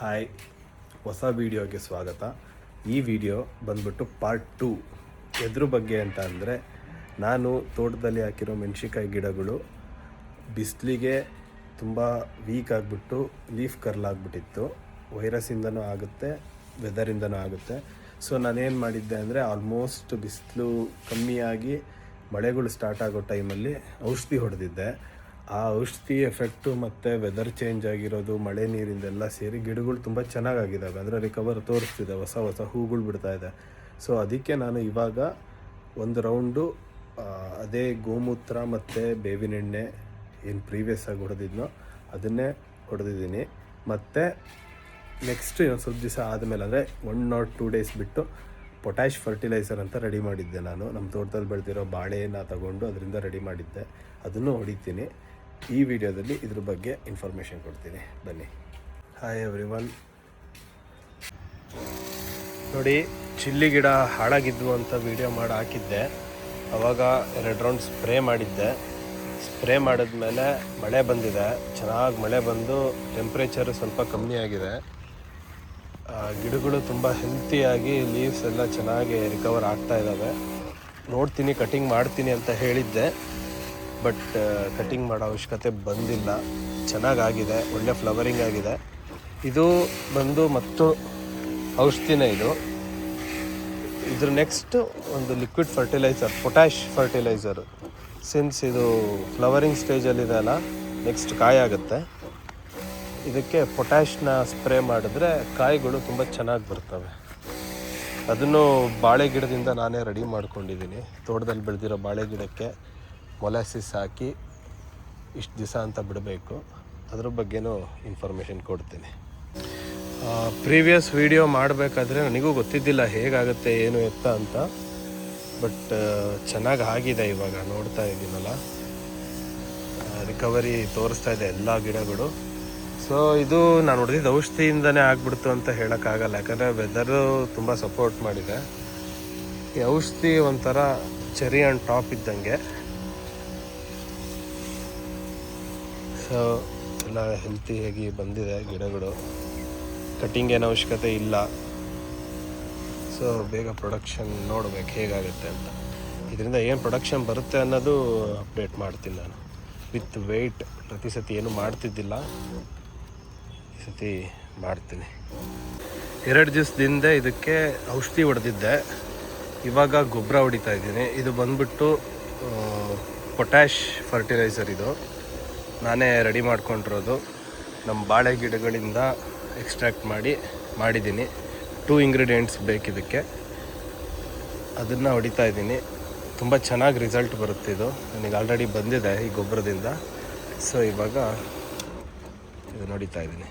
Hi, ಹೊಸ ವಿಡಿಯೋಗೆ ಸ್ವಾಗತ. ಈ ವಿಡಿಯೋ ಬಂದ್ಬಿಟ್ಟು ಪಾರ್ಟ್ 2. ಎದ್ರ ಬಗ್ಗೆ ಅಂತ ಅಂದರೆ, ನಾನು ತೋಟದಲ್ಲಿ ಹಾಕಿರೋ ಮೆಣಸಿನ್ಕಾಯಿ ಗಿಡಗಳು ಬಿಸಿಲಿಗೆ ತುಂಬ ವೀಕ್ ಆಗಿಬಿಟ್ಟು ಲೀಫ್ ಕರ್ಲ್ ಆಗಿಬಿಟ್ಟಿತ್ತು. ವೈರಸ್ಸಿಂದನೂ ಆಗುತ್ತೆ, ವೆದರಿಂದನೂ ಆಗುತ್ತೆ. ಸೊ ನಾನೇನು ಮಾಡಿದ್ದೆ ಅಂದರೆ, ಆಲ್ಮೋಸ್ಟ್ ಬಿಸಿಲು ಕಮ್ಮಿಯಾಗಿ ಮಳೆಗಳು ಸ್ಟಾರ್ಟ್ ಆಗೋ ಟೈಮಲ್ಲಿ ಔಷಧಿ ಹೊಡೆದಿದ್ದೆ. ಆ ಔಷಧಿ ಎಫೆಕ್ಟು ಮತ್ತು ವೆದರ್ ಚೇಂಜ್ ಆಗಿರೋದು, ಮಳೆ ನೀರಿಂದೆಲ್ಲ ಸೇರಿ ಗಿಡಗಳು ತುಂಬ ಚೆನ್ನಾಗಾಗಿದ್ದಾವೆ. ಅದರ ರಿಕವರ್ ತೋರಿಸ್ತಿದೆ, ಹೊಸ ಹೊಸ ಹೂಗಳು ಬಿಡ್ತಾಯಿದೆ. ಸೊ ಅದಕ್ಕೆ ನಾನು ಇವಾಗ ಒಂದು ರೌಂಡು ಅದೇ ಗೋಮೂತ್ರ ಮತ್ತು ಬೇವಿನ ಎಣ್ಣೆ ಏನು ಪ್ರೀವಿಯಸ್ ಆಗಿ ಹೊಡೆದಿದ್ನೋ ಅದನ್ನೇ ಹೊಡೆದಿದ್ದೀನಿ. ಮತ್ತು ನೆಕ್ಸ್ಟ್ ಇನ್ನೊಂದು ಸ್ವಲ್ಪ ದಿವಸ ಆದಮೇಲೆ, ಅಂದರೆ 1 or 2 days ಬಿಟ್ಟು ಪೊಟ್ಯಾಶ್ ಫರ್ಟಿಲೈಸರ್ ಅಂತ ರೆಡಿ ಮಾಡಿದ್ದೆ. ನಾನು ನಮ್ಮ ತೋಟದಲ್ಲಿ ಬೆಳೆದಿರೋ ಬಾಳೆನ ತಗೊಂಡು ಅದರಿಂದ ರೆಡಿ ಮಾಡಿದ್ದೆ. ಅದನ್ನು ಹೊಡಿತೀನಿ. ಈ ವಿಡಿಯೋದಲ್ಲಿ ಇದ್ರ ಬಗ್ಗೆ ಇನ್ಫಾರ್ಮೇಷನ್ ಕೊಡ್ತೀನಿ, ಬನ್ನಿ. Hi everyone. ನೋಡಿ, ಚಿಲ್ಲಿ ಗಿಡ ಹಾಳಾಗಿದ್ವು ಅಂತ ವಿಡಿಯೋ ಮಾಡಿ ಹಾಕಿದ್ದೆ. ಆವಾಗ 2 ರೌಂಡ್ ಸ್ಪ್ರೇ ಮಾಡಿದ್ದೆ. ಸ್ಪ್ರೇ ಮಾಡಿದ್ಮೇಲೆ ಮಳೆ ಬಂದಿದೆ, ಚೆನ್ನಾಗಿ ಮಳೆ ಬಂದು ಟೆಂಪ್ರೇಚರು ಸ್ವಲ್ಪ ಕಮ್ಮಿ ಆಗಿದೆ. ಗಿಡಗಳು ತುಂಬ ಹೆಲ್ತಿಯಾಗಿ, ಲೀವ್ಸ್ ಎಲ್ಲ ಚೆನ್ನಾಗಿ ರಿಕವರ್ ಆಗ್ತಾ ಇದ್ದಾವೆ. ನೋಡ್ತೀನಿ, ಕಟಿಂಗ್ ಮಾಡ್ತೀನಿ ಅಂತ ಹೇಳಿದ್ದೆ, ಬಟ್ ಕಟಿಂಗ್ ಮಾಡೋ ಅವಶ್ಯಕತೆ ಬಂದಿಲ್ಲ. ಚೆನ್ನಾಗಾಗಿದೆ, ಒಳ್ಳೆ ಫ್ಲವರಿಂಗ್ ಆಗಿದೆ. ಇದು ಬಂದು ಮತ್ತು ಔಷಧಿನೇ. ಇದ್ರ ನೆಕ್ಸ್ಟ್ ಒಂದು liquid fertilizer, potash fertilizer. Since ಇದು ಫ್ಲವರಿಂಗ್ ಸ್ಟೇಜಲ್ಲಿದೆ ಅಲ್ಲ, ನೆಕ್ಸ್ಟ್ ಕಾಯಾಗುತ್ತೆ. ಇದಕ್ಕೆ ಪೊಟ್ಯಾಶ್ನ ಸ್ಪ್ರೇ ಮಾಡಿದ್ರೆ ಕಾಯಿಗಳು ತುಂಬ ಚೆನ್ನಾಗಿ ಬರ್ತವೆ. ಅದನ್ನು ಬಾಳೆ ಗಿಡದಿಂದ ನಾನೇ ರೆಡಿ ಮಾಡ್ಕೊಂಡಿದ್ದೀನಿ. ತೋಟದಲ್ಲಿ ಬೆಳೆದಿರೋ ಬಾಳೆ ಗಿಡಕ್ಕೆ ಮೊಲಾಸಿಸ್ ಹಾಕಿ ಇಷ್ಟು ದಿವಸ ಅಂತ ಬಿಡಬೇಕು. ಅದ್ರ ಬಗ್ಗೆನೂ ಇನ್ಫಾರ್ಮೇಷನ್ ಕೊಡ್ತೀನಿ. ಪ್ರೀವಿಯಸ್ ವಿಡಿಯೋ ಮಾಡಬೇಕಾದ್ರೆ ನನಗೂ ಗೊತ್ತಿದ್ದಿಲ್ಲ ಹೇಗಾಗುತ್ತೆ ಏನು ಎತ್ತ ಅಂತ. ಬಟ್ ಚೆನ್ನಾಗಿ ಆಗಿದೆ. ಇವಾಗ ನೋಡ್ತಾ ಇದ್ದೀನಲ್ಲ, ರಿಕವರಿ ತೋರಿಸ್ತಾ ಇದೆ ಎಲ್ಲ ಗಿಡಗಳು. ಸೊ ಇದು ನಾನು ಹೊಡೆದಿದ್ದು ಔಷಧಿಯಿಂದನೇ ಆಗ್ಬಿಡ್ತು ಅಂತ ಹೇಳೋಕ್ಕಾಗಲ್ಲ, ಯಾಕಂದರೆ ವೆದರು ತುಂಬ ಸಪೋರ್ಟ್ ಮಾಡಿದೆ. ಈ ಔಷಧಿ ಒಂಥರ ಚೆರಿ ಆನ್ ಟಾಪ್ ಇದ್ದಂಗೆ. ಸೊ ಎಲ್ಲ ಹೆಲ್ತಿಯಾಗಿ ಬಂದಿದೆ ಗಿಡಗಳು. ಕಟಿಂಗ್ ಏನೋ ಅವಶ್ಯಕತೆ ಇಲ್ಲ. ಸೊ ಬೇಗ ಪ್ರೊಡಕ್ಷನ್ ನೋಡಬೇಕು ಹೇಗಾಗುತ್ತೆ ಅಂತ. ಇದರಿಂದ ಏನು ಪ್ರೊಡಕ್ಷನ್ ಬರುತ್ತೆ ಅನ್ನೋದು ಅಪ್ಡೇಟ್ ಮಾಡ್ತೀನಿ ನಾನು ವಿತ್ ವೆಯ್ಟ್. ಪ್ರತಿ ಸತಿ ಏನು ಮಾಡ್ತಿದ್ದಿಲ್ಲ, ಈ ಸತಿ ಮಾಡ್ತೀನಿ. 2 ದಿವಸದಿಂದ ಇದಕ್ಕೆ ಔಷಧಿ ಹೊಡೆದಿದ್ದೆ. ಇವಾಗ ಗೊಬ್ಬರ ಹೊಡಿತಾ ಇದ್ದೀನಿ. ಇದು ಬಂದ್ಬಿಟ್ಟು ಪೊಟ್ಯಾಶ್ ಫರ್ಟಿಲೈಸರ್. ಇದು ನಾನೇ ರೆಡಿ ಮಾಡ್ಕೊಂಡಿರೋದು. ನಮ್ಮ ಬಾಳೆ ಗಿಡಗಳಿಂದ ಎಕ್ಸ್ಟ್ರಾಕ್ಟ್ ಮಾಡಿದ್ದೀನಿ. 2 ಇಂಗ್ರೀಡಿಯೆಂಟ್ಸ್ ಬೇಕಿದ್ದಕ್ಕೆ. ಅದನ್ನು ಹೊಡಿತಾ ಇದ್ದೀನಿ. ತುಂಬ ಚೆನ್ನಾಗಿ ರಿಸಲ್ಟ್ ಬರುತ್ತೆ. ಇದು ನನಗೆ ಆಲ್ರೆಡಿ ಬಂದಿದೆ ಈ ಗೊಬ್ಬರದಿಂದ. ಸೊ ಇವಾಗ ಇದನ್ನು ಹೊಡಿತಾ ಇದ್ದೀನಿ.